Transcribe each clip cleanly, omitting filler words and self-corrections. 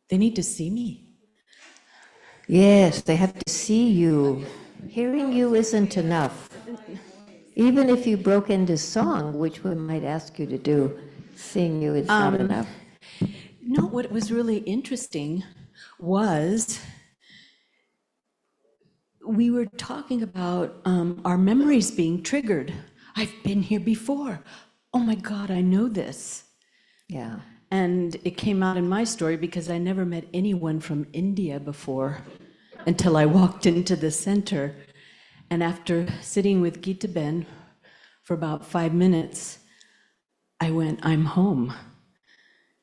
They need to see me. Yes, they have to see you. Hearing you isn't enough. Even if you broke into song, which we might ask you to do, seeing you is not enough. No, what was really interesting was we were talking about our memories being triggered. I've been here before. Oh my God, I know this. Yeah. And it came out in my story because I never met anyone from India before until I walked into the center. And after sitting with Gita Ben for about 5 minutes, I went, I'm home.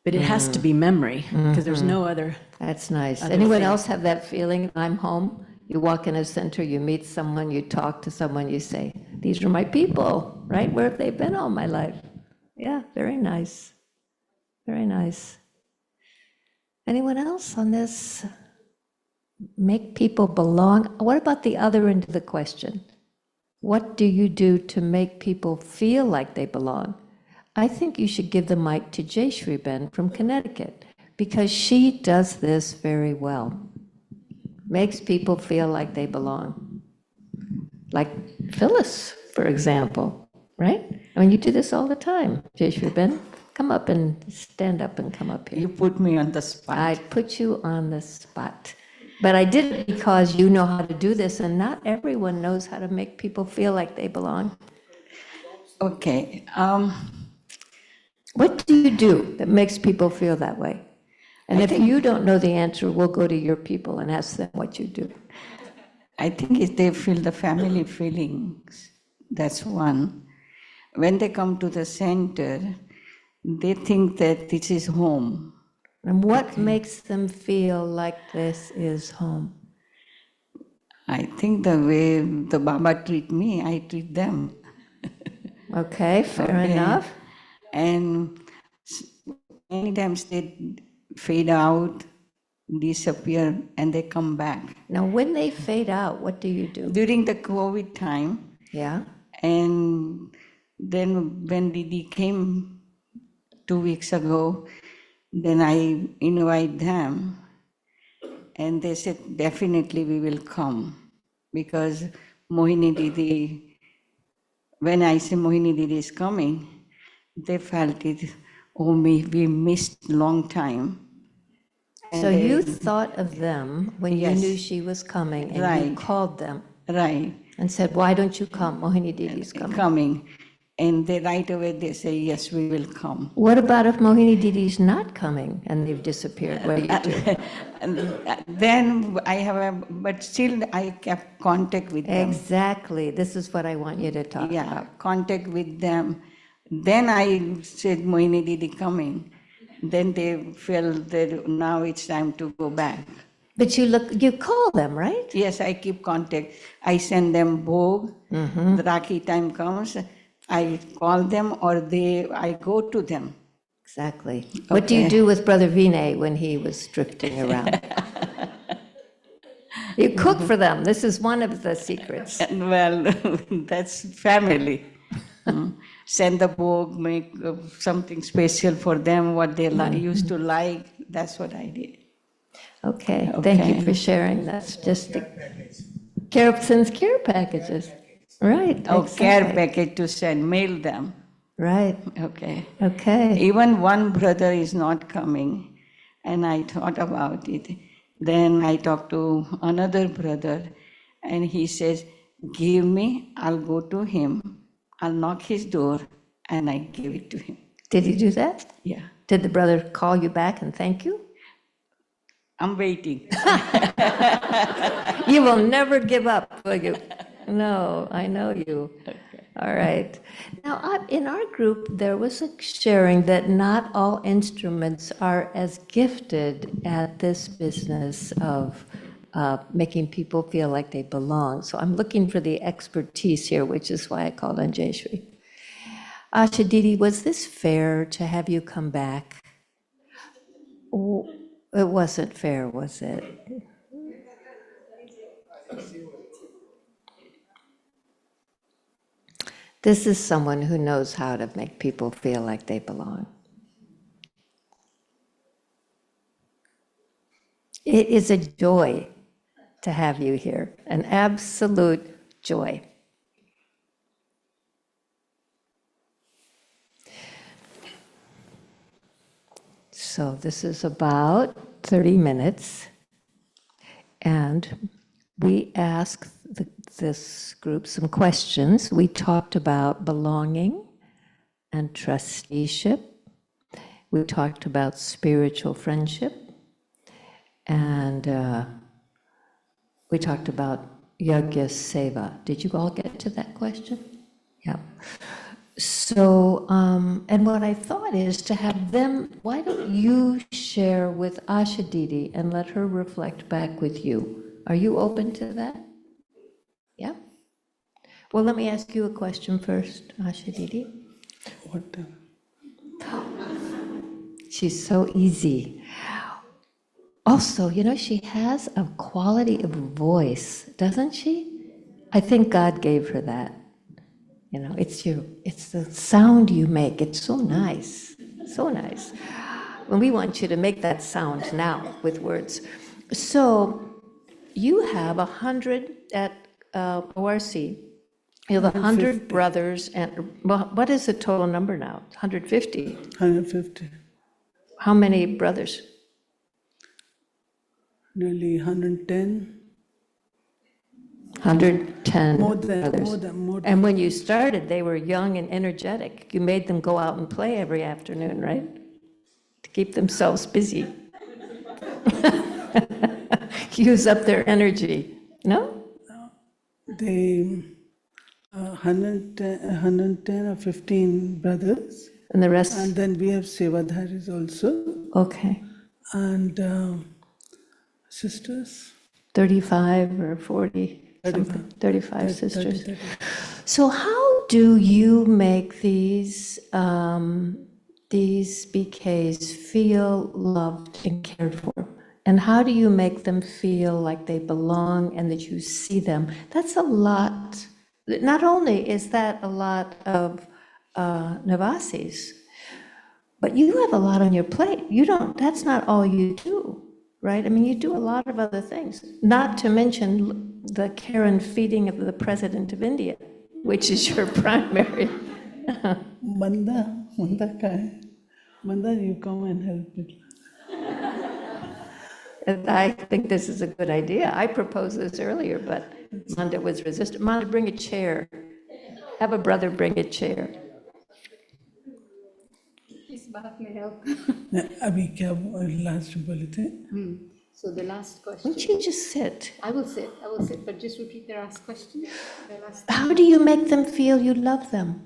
But it has to be memory, because there's no other. That's nice. Other Anyone thing. else have that feeling? I'm home. You walk in a center, you meet someone, you talk to someone, you say, these are my people, right? Where have they been all my life? Yeah, very nice. Very nice. Anyone else on this? Make people belong. What about the other end of the question? What do you do to make people feel like they belong? I think you should give the mic to Jayshree Ben from Connecticut, because she does this very well. Makes people feel like they belong. Like Phyllis, for example, right? I mean, you do this all the time, Jayshree Ben. Come up and stand up and come up here. You put me on the spot. I put you on the spot. But I did it because you know how to do this, and not everyone knows how to make people feel like they belong. Okay. What do you do that makes people feel that way? And if you don't know the answer, we'll go to your people and ask them what you do. I think if they feel the family feelings, that's one. When they come to the center, they think that this is home. And what makes them feel like this is home? I think the way the Baba treat me, I treat them. Okay, fair enough. And many times they fade out, disappear, and they come back. Now, when they fade out, what do you do? During the COVID time, Yeah. and then when Didi came 2 weeks ago, then I invite them, and they said, definitely we will come. Because Mohini Didi, when I say Mohini Didi is coming, they felt it, oh, we missed long time. And So you thought of them when you Yes. knew she was coming, and you Right. called them Right. and said, why don't you come? Mohini Didi's coming. And they right away they say, yes, we will come. What about if Mohini Didi's not coming and they've disappeared? What do you do? And then I have but still I kept contact with them. Exactly. This is what I want you to talk Yeah, about. contact with them. Then I said, Mohini Didi coming. Then they felt that now it's time to go back. But you call them, right? Yes, I keep contact. I send them bhog. The Rakhi time comes, I call them or I go to them. Exactly. What do you do with Brother Vinay when he was drifting around? You cook for them. This is one of the secrets. And well, that's family. Send the bhog, make something special for them, what they used to like. That's what I did. Okay, thank you for sharing. That's just the care packages. Right. Oh, exactly. care package to send, mail them. Right. Okay. Okay. Even one brother is not coming, and I thought about it. Then I talked to another brother, and he says, give me, I'll go to him, I'll knock his door, and I give it to him. Did he do that? Yeah. Did the brother call you back and thank you? I'm waiting. You will never give up, will you? No, I know you. Okay. All right. Now, in our group, there was a sharing that not all instruments are as gifted at this business of making people feel like they belong. So I'm looking for the expertise here, which is why I called on Jayshree. Asha, Didi, was this fair to have you come back? Oh, it wasn't fair, was it? This is someone who knows how to make people feel like they belong. It is a joy to have you here, an absolute joy. So this is about 30 minutes, and we asked this group some questions. We talked about belonging and trusteeship. We talked about spiritual friendship, and we talked about yajna seva. Did you all get to that question? Yeah. So, and what I thought is to have them, why don't you share with Asha Didi and let her reflect back with you? Are you open to that? Yeah? Well, let me ask you a question first, Asha Didi. What? She's so easy. Also, you know, she has a quality of voice, doesn't she? I think God gave her that. You know, it's the sound you make. It's so nice, so nice. And we want you to make that sound now with words. So you have 100 at ORC. You have 100 brothers, and well, what is the total number now? 150. 150. How many brothers? Nearly 110. 110 More than, brothers. more than, more than. And when you started, they were young and energetic. You made them go out and play every afternoon, right? To keep themselves busy. Use up their energy. No? They 110 or 15 brothers, And the rest? and then we have Sevadharis also, Okay. and sisters. 35 or 40, 35. something. 35 sisters. 30. So how do you make these BKs feel loved and cared for? And how do you make them feel like they belong and that you see them? That's a lot. Not only is that a lot of Navasis, but you have a lot on your plate. That's not all you do, right? I mean, you do a lot of other things, not to mention the care and feeding of the President of India, which is your primary. Manda ka hai? Manda, you come and help me. And I think this is a good idea. I proposed this earlier, but Manda was resistant. Manda, bring a chair. Have a brother bring a chair. इस बात में help. अभी क्या last बोले थे? So the last Why question. don't you just sit? I will sit, but just repeat the last question. The last. How do you make them feel you love them?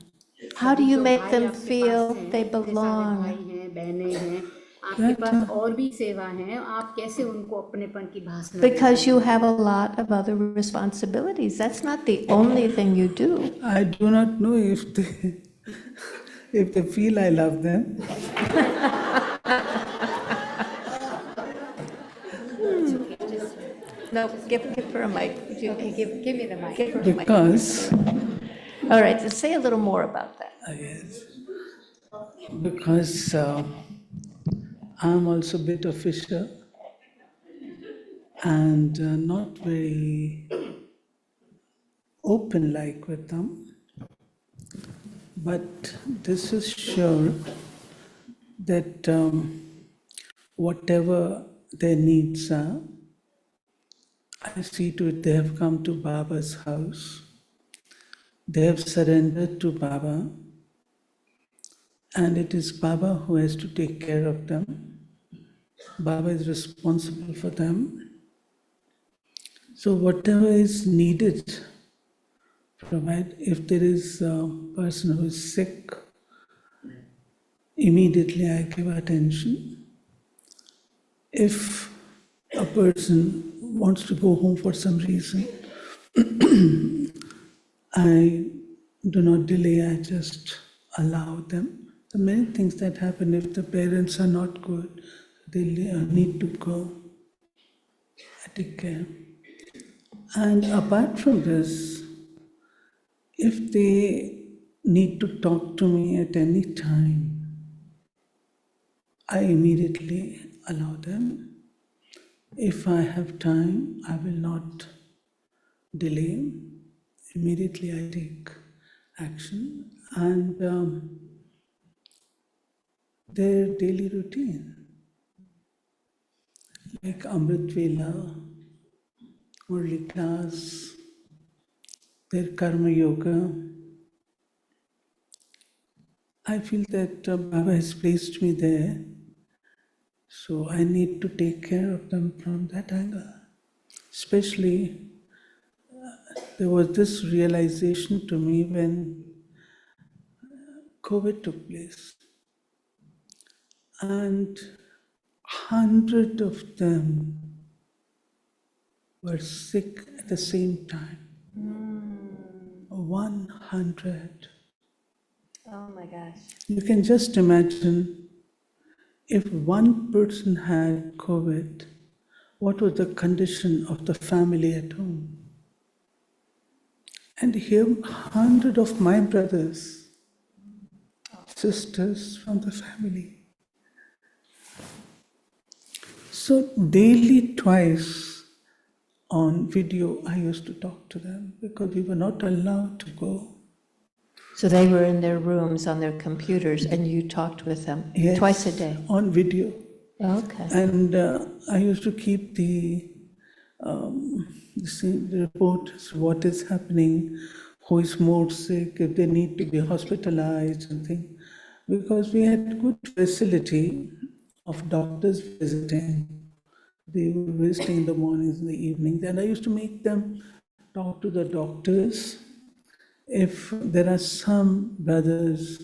How do you जो make भाई them आपके feel पास हैं, they इतने सारे belong? भाई हैं, बहनें हैं, आपके पास और भी सेवा हैं, आप कैसे उनको अपनेपन की भाषा? Because you have a lot of other responsibilities. That's not the only thing you do. I do not know if they feel I love them. No, give her a mic. Okay, give me the mic. Give her a mic. Because, All right, so say a little more about that. yes, because I'm also a bit of fisher and not very open-like with them. But this is sure that whatever their needs are, I see to it they have come to Baba's house. They have surrendered to Baba, and it is Baba who has to take care of them. Baba is responsible for them. So whatever is needed, provide. If there is a person who is sick, immediately I give attention. If a person wants to go home for some reason, I do not delay, I just allow them. There are many things that happen if the parents are not good, they need to go. I take care. And apart from this, if they need to talk to me at any time, I immediately allow them. if I have time, I will not delay. Immediately I take action. And their daily routine, like Amrit Vela, Murli class, their karma yoga. I feel that Baba has placed me there, so I need to take care of them from that angle. Especially, there was this realization to me when COVID took place, and 100 of them were sick at the same time. 100. Oh my gosh. You can just imagine if one person had COVID, what was the condition of the family at home? And here, 100 of my brothers, sisters from the family. So daily, twice on video, I used to talk to them because we were not allowed to go. So they were in their rooms on their computers and you talked with them Yes, twice a day? on video. Okay. And I used to keep the reports, what is happening, who is more sick, if they need to be hospitalized and things. Because we had good facility of doctors visiting. They were visiting in the mornings and the evenings, and I used to make them talk to the doctors. If there are some brothers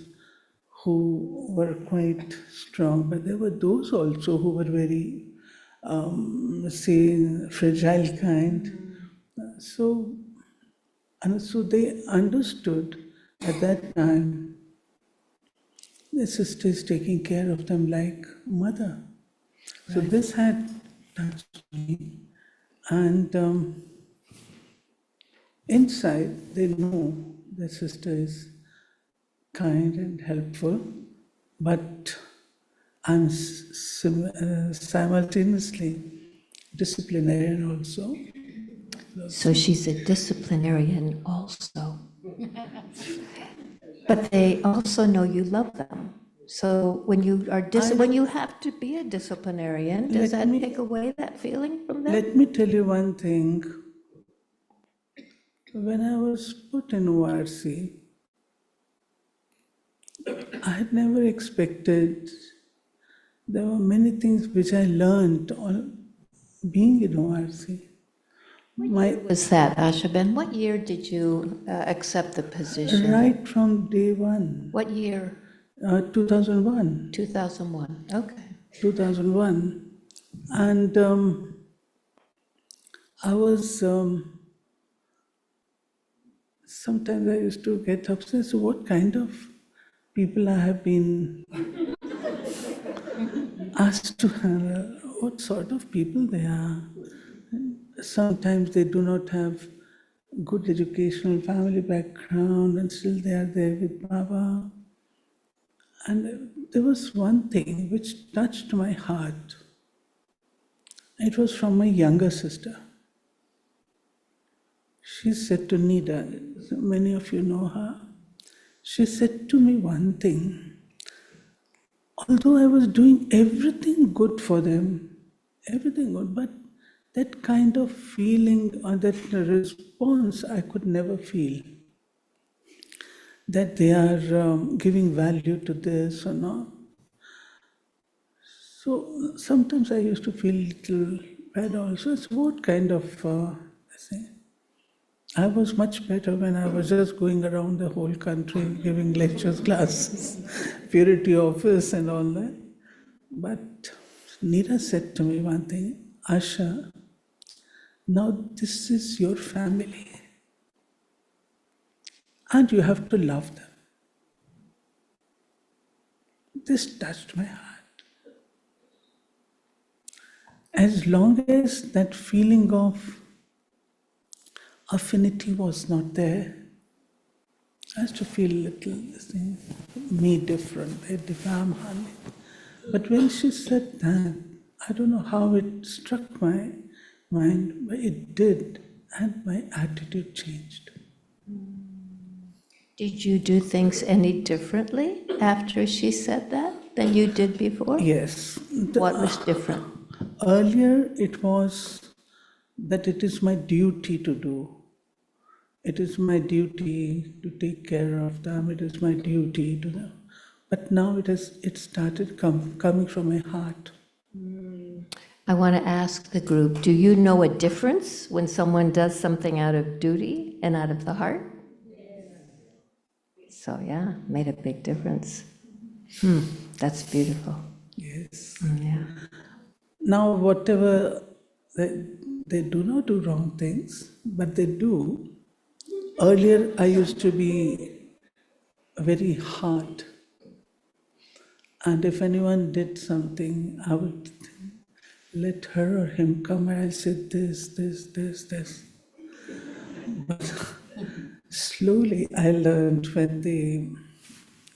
who were quite strong, but there were those also who were very, say, fragile kind. So they understood at that time the sister is taking care of them like mother. So this had touched me, and inside they know the sister is kind and helpful, but I'm simultaneously disciplinarian also. So she's a disciplinarian also. But they also know you love them. So when you are when you have to be a disciplinarian, does that take away that feeling from them? Let me tell you one thing. When I was put in ORC, I had never expected. There were many things which I learned on being in ORC. Was that, Asha? What year did you accept the position? Right from day one. What year? 2001. 2001. Okay. 2001. And I was, sometimes I used to get upset. So, what kind of people I have been asked to handle? What sort of people they are? Sometimes they do not have good educational family background and still they are there with Baba. And there was one thing which touched my heart. It was from my younger sister. She said to Nida, many of you know her, she said to me one thing. Although I was doing everything good for them, everything good, but that kind of feeling or that response I could never feel. That they are giving value to this or not. So sometimes I used to feel a little bad also. So what kind of, I was much better when I was just going around the whole country giving lectures, classes, purity office and all that. But Neera said to me one thing, Asha, now this is your family and you have to love them. This touched my heart. As long as that feeling of affinity was not there, I used to feel a little, me different, I'm honey. But when she said that, I don't know how it struck my mind, but it did, and my attitude changed. Did you do things any differently after she said that than you did before? Yes. What was different? Earlier, it was that it is my duty to do. It is my duty to take care of them. It is my duty to know. But now it started coming from my heart. I want to ask the group, do you know a difference when someone does something out of duty and out of the heart? So yeah, made a big difference. That's beautiful. Yes. Yeah. Now, whatever they do not do wrong things, but they do. Earlier, I used to be very hard, and if anyone did something, I would let her or him come, and I said this. But slowly, I learned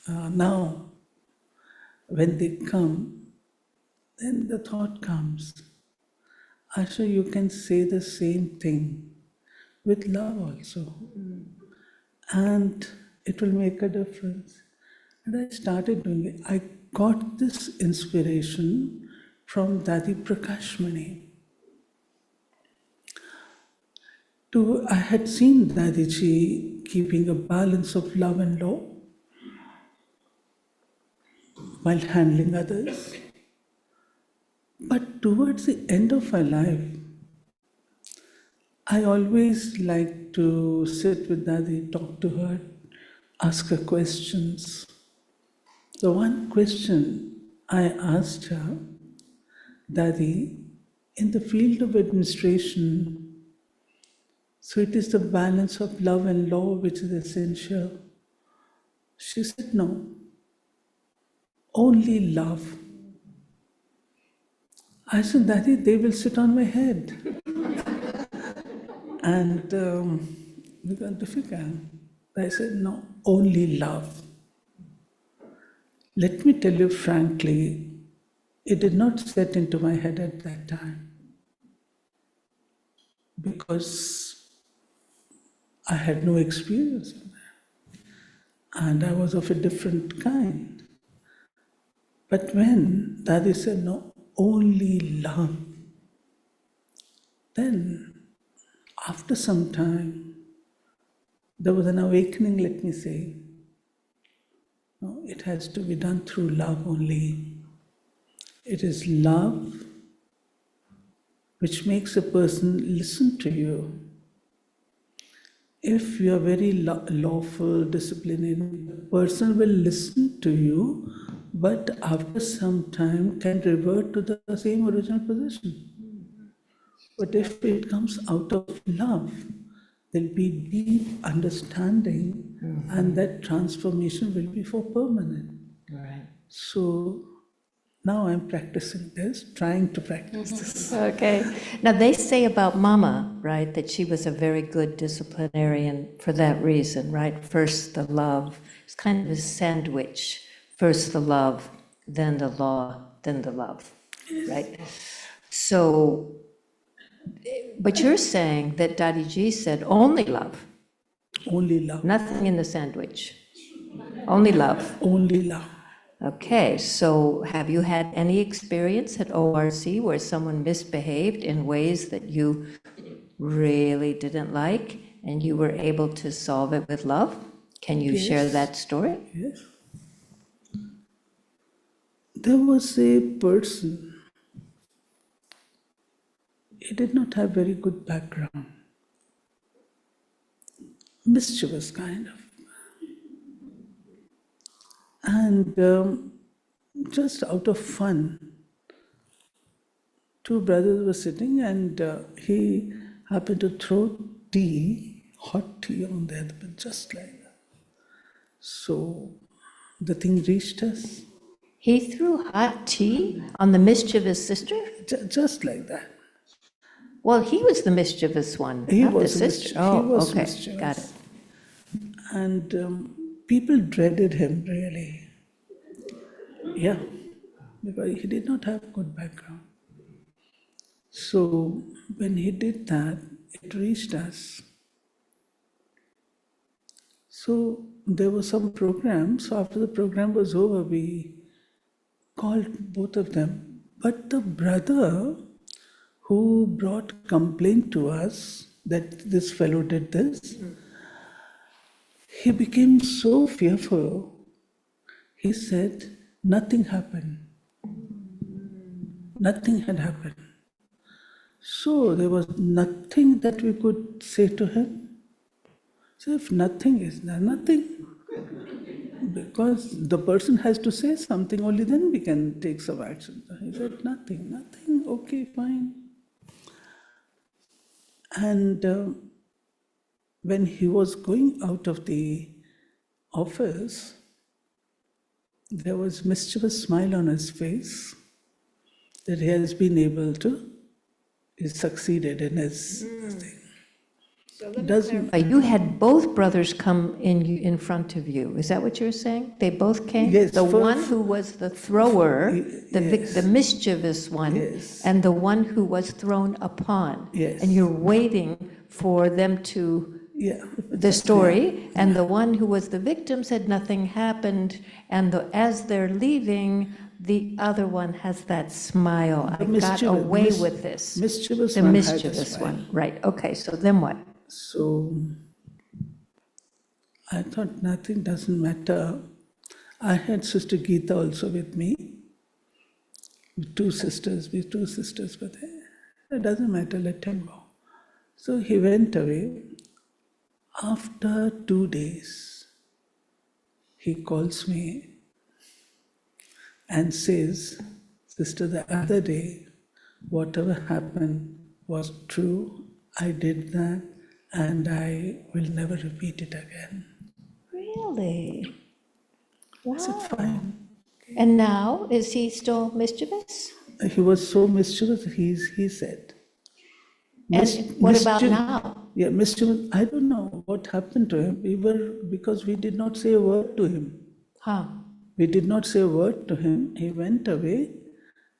now when they come, then the thought comes, Asha, you can say the same thing with love also, and it will make a difference. And I started doing it. I got this inspiration from Dadi Prakashmani. I had seen Dadiji keeping a balance of love and law while handling others. But towards the end of her life, I always like to sit with Dadi, talk to her, ask her questions. The one question I asked her, Dadi, in the field of administration, so it is the balance of love and law which is essential. She said, no, only love. I said, Dadi, they will sit on my head. And we got difficult. I said, no, only love. Let me tell you frankly, it did not set into my head at that time because I had no experience of that. And I was of a different kind. But when Dadi said, no, only love, then after some time, there was an awakening, let me say. No, it has to be done through love only. It is love which makes a person listen to you. If you are very lawful, disciplinarian, the person will listen to you, but after some time can revert to the same original position. But if it comes out of love, there'll be deep understanding, and that transformation will be for permanent. Right. So now I'm practicing this, trying to practice this. Okay. Now they say about Mama, right, that she was a very good disciplinarian for that reason, right? First the love. It's kind of a sandwich. First the love, then the law, then the love, right? So, but you're saying that Dadiji said only love, Only love. nothing in the sandwich, only love. Only love. Okay, so have you had any experience at ORC where someone misbehaved in ways that you really didn't like and you were able to solve it with love? Can you share Yes. that story? Yes. There was a person, he did not have very good background, mischievous kind of. And just out of fun, two brothers were sitting and he happened to throw tea, hot tea on the other, but just like that. So the thing reached us, He threw hot tea on the mischievous sister? just like that. Well, he was the mischievous one, He not the was sister. he Oh, was okay, mischievous. got it. And people dreaded him really. Yeah, because he did not have good background. So when he did that, it reached us. So there were some programs. So after the program was over, we called both of them. But the brother who brought complaint to us that this fellow did this, he became so fearful. He said nothing happened. Nothing had happened. So there was nothing that we could say to him. So if nothing is there, nothing. Because the person has to say something, only then we can take some action. He said nothing, okay, fine. And when he was going out of the office, there was mischievous smile on his face that he has been able to, he succeeded in his thing. Doesn't You had both brothers come in front of you. Is that what you're saying? They both came? Yes, The one first- who was the thrower, Yes. the mischievous one, Yes. and the one who was thrown upon. Yes. And you're waiting for them to, yeah, the story, and the one who was the victim said nothing happened, and as they're leaving, the other one has that smile. I got away with this. Mischievous The one had a mischievous smile. one, right, okay, so then what? So I thought nothing doesn't matter. I had Sister Geeta also with me. We two sisters were there. It doesn't matter, let him go. So he went away. After 2 days, he calls me and says, Sister, the other day, whatever happened was true. I did that and I will never repeat it again. Really? I said, fine. And now, is he still mischievous? He was so mischievous, he said. And what about Mischief- now? Yeah, mischievous. I don't know what happened to him. Because we did not say a word to him. Huh? We did not say a word to him. He went away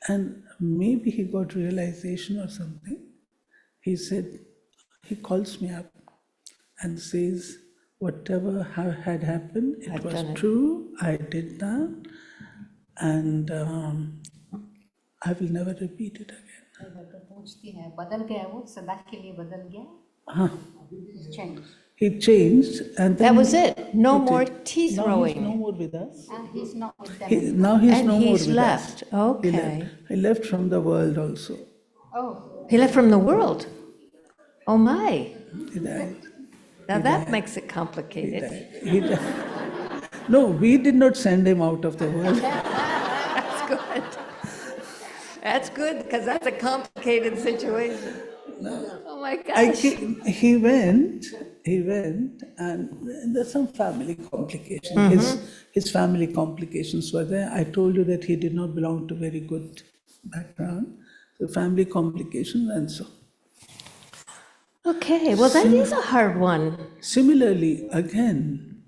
and maybe he got realization or something. He said, he calls me up and says, whatever had happened, it I've was done it. true, I did that, and I will never repeat it again. तो पूछती है बदल गया वो सदा के लिए बदल गया Huh. change He changed and then That was it? No more did. tea Now throwing? he's no more with us. he's not with them Now he's And no more he's with left. us. Okay. He left from the world also. oh He left from the world? Oh my. He died. Now that makes it complicated. He died. No, we did not send him out of the world. That's good. That's good, because that's a complicated situation. Oh my gosh. He went, and there's some family complications. His family complications were there. I told you that he did not belong to very good background. So family complications and so. Okay, well, that is a hard one. Similarly, again,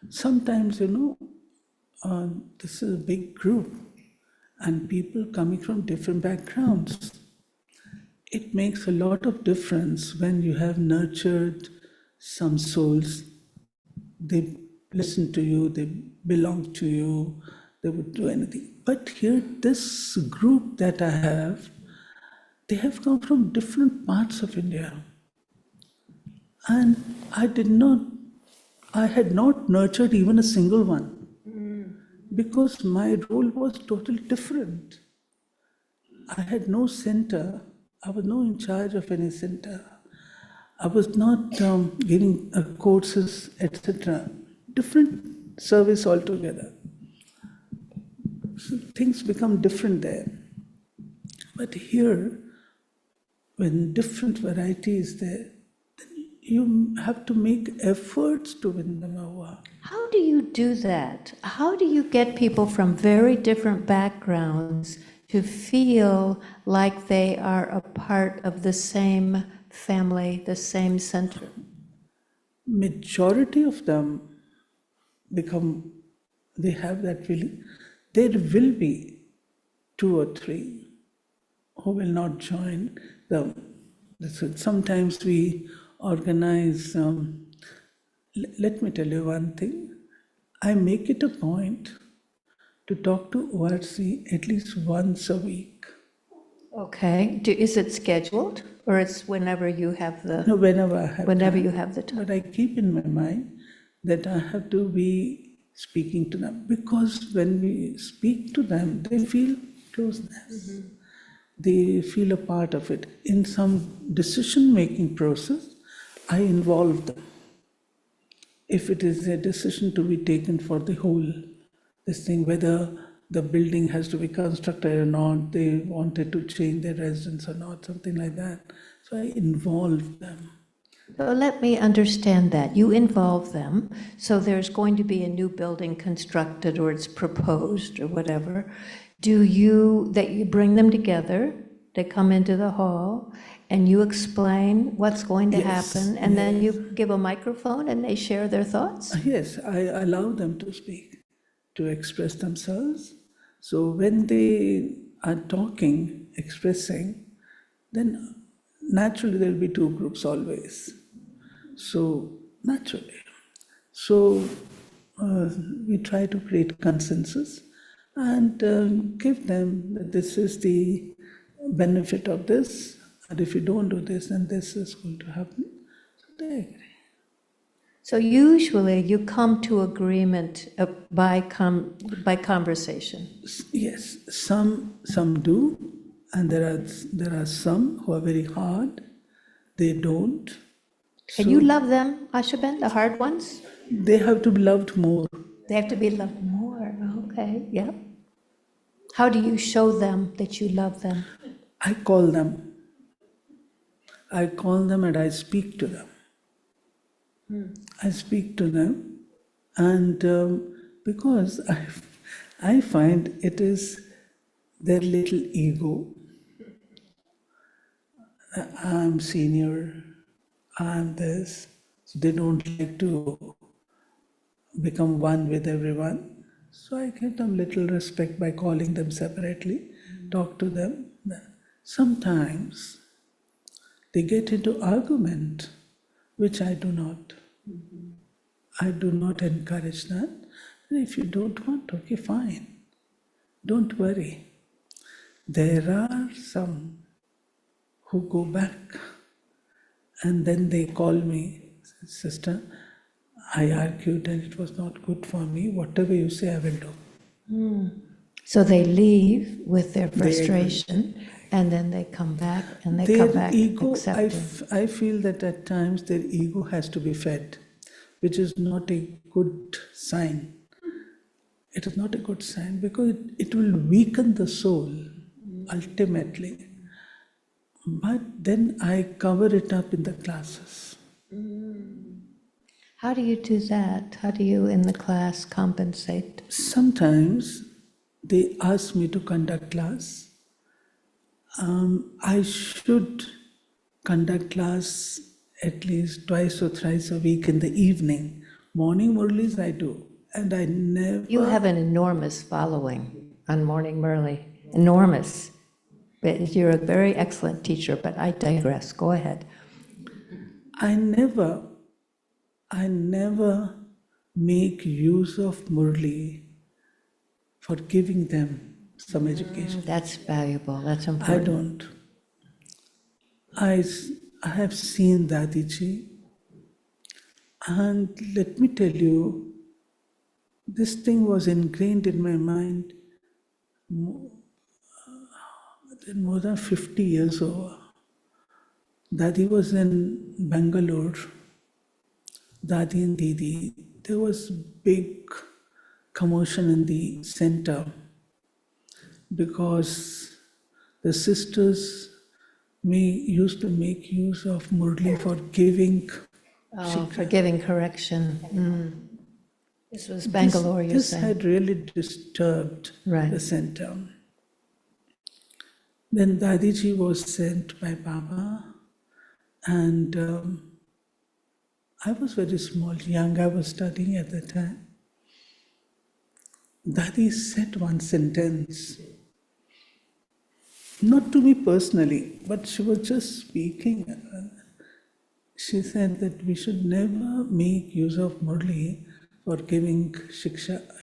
sometimes, this is a big group and people coming from different backgrounds. It makes a lot of difference when you have nurtured some souls. They listen to you, they belong to you, they would do anything. But here, this group that I have, they have come from different parts of India. And I had not nurtured even a single one. Because my role was totally different. I had no center. I was not in charge of any center. I was not giving courses, etc. Different service altogether. So things become different there. But here, when different variety is there, then you have to make efforts to win them over. How do you do that? How do you get people from very different backgrounds to feel like they are a part of the same family, the same center? Majority of them they have that feeling. There will be 2 or 3 who will not join. Sometimes we organize. Let me tell you one thing. I make it a point to talk to ORC at least once a week. Okay, is it scheduled, or it's whenever you have No, the, whenever I have whenever time. you have the time? But I keep in my mind that I have to be speaking to them, because when we speak to them, they feel closeness. They feel a part of it. In some decision-making process, I involve them. If it is a decision to be taken for the whole, this thing, whether the building has to be constructed or not, they wanted to change their residence or not, something like that. So I involve them. So let me understand that. You involve them, so there's going to be a new building constructed, or it's proposed, or whatever. That you bring them together, they come into the hall, and you explain what's going to Yes, happen, and then yes. you give a microphone and they share their thoughts? Yes, I allow them to speak, to express themselves. So when they are talking, expressing, then naturally there will be two groups always. So naturally. So we try to create consensus and give them that this is the benefit of this, and if you don't do this, then this is going to happen. So they agree. So usually you come to agreement by conversation. Yes, some do, and there are some who are very hard. They don't. And you love them, Ashaben, the hard ones? They have to be loved more. They have to be loved more. Okay, yeah. How do you show them that you love them? I call them. I call them and I speak to them. I speak to them, and because I find it is their little ego. I'm senior, I'm this. So they don't like to become one with everyone. So I give them little respect by calling them separately, talk to them. Sometimes they get into argument, which I do not. I do not encourage that. If you don't want, okay, fine. Don't worry. There are some who go back and then they call me, sister, I argued and it was not good for me. Whatever you say, I will do. So they leave with their They agree. frustration, and then they come back, and they Their come back ego, accepting. I feel that at times their ego has to be fed, which is not a good sign. It is not a good sign because it will weaken the soul ultimately. But then I cover it up in the classes. How do you do that? How do you, in the class, compensate? Sometimes they ask me to conduct class. I should conduct class at least twice or thrice a week in the evening. Morning Murlis I do, and I never... You have an enormous following on Morning Murli, enormous. But you're a very excellent teacher, but I digress. Go ahead. I never make use of Murli for giving them some education. That's valuable. That's I important. don't. I have seen Dadiji, and let me tell you, this thing was ingrained in my mind more than 50 years over. Dadi was in Bangalore, Dadi and Didi. There was big commotion in the center because the sisters used to make use of Murli for giving. For giving correction. This was Bangalore, you're This saying? had really disturbed Right. the center. Then Dadiji was sent by Baba, and I was very small, young, I was studying at the time. Dadi said one sentence. not to me personally, but she was just speaking. She said that we should never make use of Murli for giving shiksha